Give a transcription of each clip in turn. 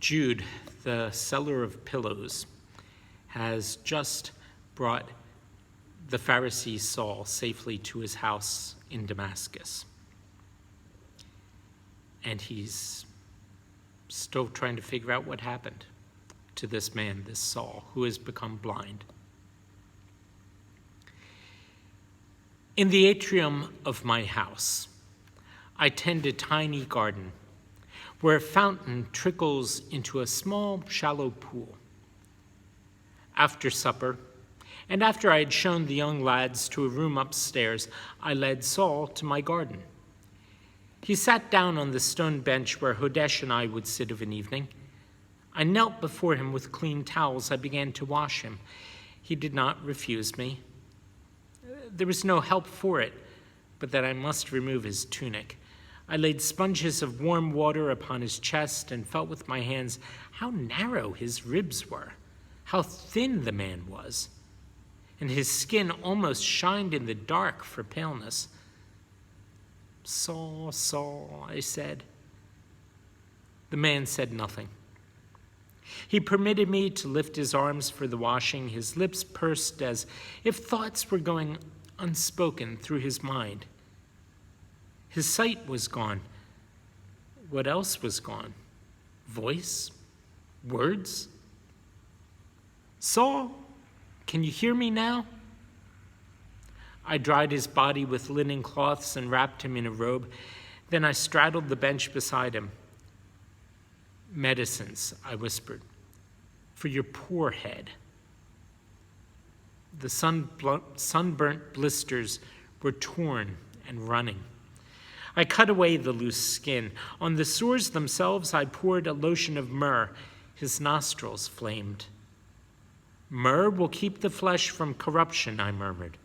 Jude, the seller of pillows, has just brought the Pharisee Saul safely to his house in Damascus. And he's still trying to figure out what happened to this man, this Saul, who has become blind. In the atrium of my house, I tend a tiny garden where a fountain trickles into a small, shallow pool. After supper, and after I had shown the young lads to a room upstairs, I led Saul to my garden. He sat down on the stone bench where Hodesh and I would sit of an evening. I knelt before him with clean towels. I began to wash him. He did not refuse me. There was no help for it, but that I must remove his tunic. I laid sponges of warm water upon his chest and felt with my hands how narrow his ribs were, how thin the man was, and his skin almost shined in the dark for paleness. "Saul, Saul," I said. The man said nothing. He permitted me to lift his arms for the washing, his lips pursed as if thoughts were going unspoken through his mind. His sight was gone. What else was gone? Voice? Words? "Saul, can you hear me now?" I dried his body with linen cloths and wrapped him in a robe. Then I straddled the bench beside him. "Medicines," I whispered, "for your poor head." The sunburnt blisters were torn and running. I cut away the loose skin. On the sores themselves, I poured a lotion of myrrh. His nostrils flamed. "Myrrh will keep the flesh from corruption," I murmured.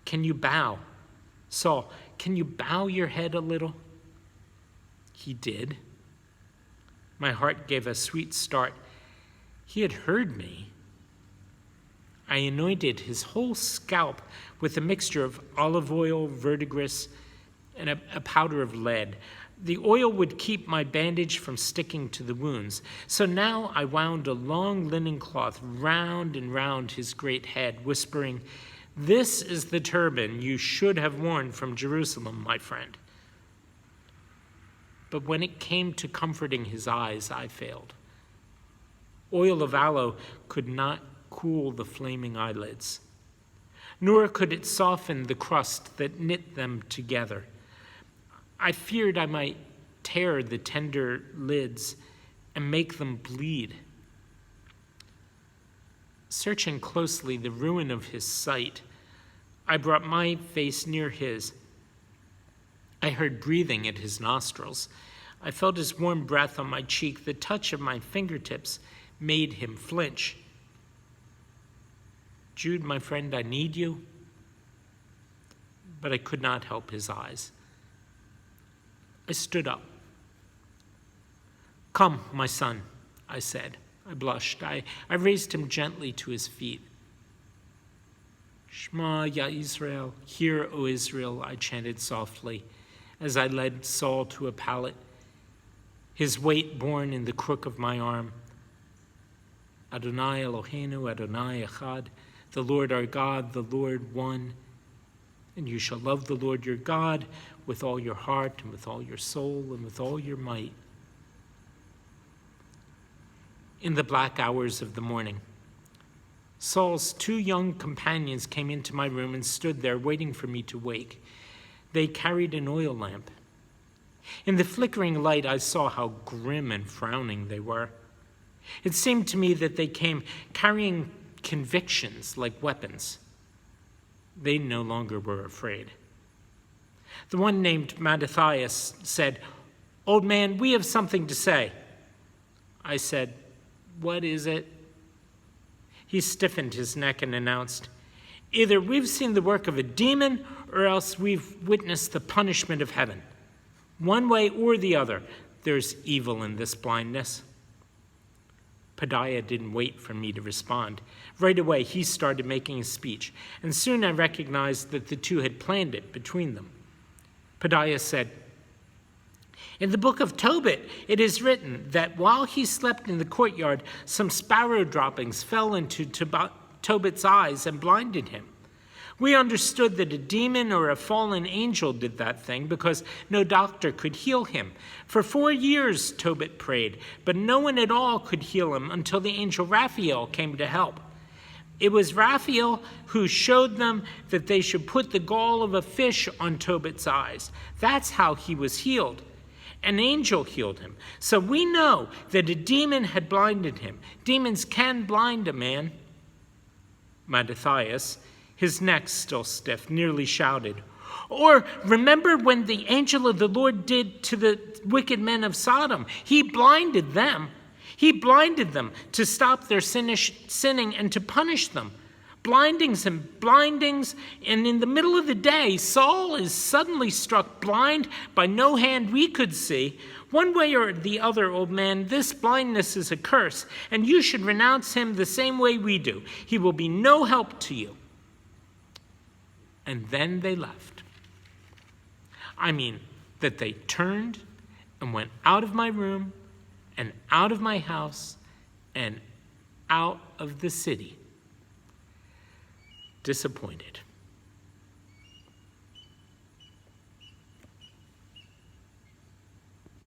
"Can you bow? Saul, can you bow your head a little?" He did. My heart gave a sweet start. He had heard me. I anointed his whole scalp with a mixture of olive oil, verdigris, and a powder of lead. The oil would keep my bandage from sticking to the wounds. So now I wound a long linen cloth round and round his great head, whispering, "This is the turban you should have worn from Jerusalem, my friend." But when it came to comforting his eyes, I failed. Oil of aloe could not cool the flaming eyelids, nor could it soften the crust that knit them together. I feared I might tear the tender lids and make them bleed. Searching closely the ruin of his sight, I brought my face near his. I heard breathing at his nostrils. I felt his warm breath on my cheek. The touch of my fingertips made him flinch. "Jude, my friend, I need you." But I could not help his eyes. I stood up. "Come, my son," I said. I blushed. I raised him gently to his feet. "Shema, Ya Israel, hear, O Israel," I chanted softly as I led Saul to a pallet, his weight borne in the crook of my arm. "Adonai Eloheinu, Adonai Echad, the Lord our God, the Lord one. And you shall love the Lord your God with all your heart and with all your soul and with all your might." In the black hours of the morning, Saul's two young companions came into my room and stood there waiting for me to wake. They carried an oil lamp. In the flickering light, I saw how grim and frowning they were. It seemed to me that they came carrying convictions like weapons. They no longer were afraid. The one named Mattathias said, "Old man, we have something to say." I said, "What is it?" He stiffened his neck and announced, "Either we've seen the work of a demon or else we've witnessed the punishment of heaven. One way or the other, there's evil in this blindness." Pedaiah didn't wait for me to respond. Right away, he started making a speech, and soon I recognized that the two had planned it between them. Pedaiah said, In the book of Tobit, it is written that while he slept in the courtyard, some sparrow droppings fell into Tobit's eyes and blinded him. We understood that a demon or a fallen angel did that thing because no doctor could heal him. For 4 years, Tobit prayed, but no one at all could heal him until the angel Raphael came to help. It was Raphael who showed them that they should put the gall of a fish on Tobit's eyes. That's how he was healed. An angel healed him. So we know that a demon had blinded him. Demons can blind a man. Mattathias, his neck still stiff, nearly shouted. Or remember when the angel of the Lord did to the wicked men of Sodom? He blinded them. He blinded them to stop their sinning and to punish them. Blindings, and in the middle of the day, Saul is suddenly struck blind by no hand we could see. One way or the other, old man, this blindness is a curse, and you should renounce him the same way we do. He will be no help to you. And then they left. I mean, that they turned and went out of my room and out of my house and out of the city. Disappointed.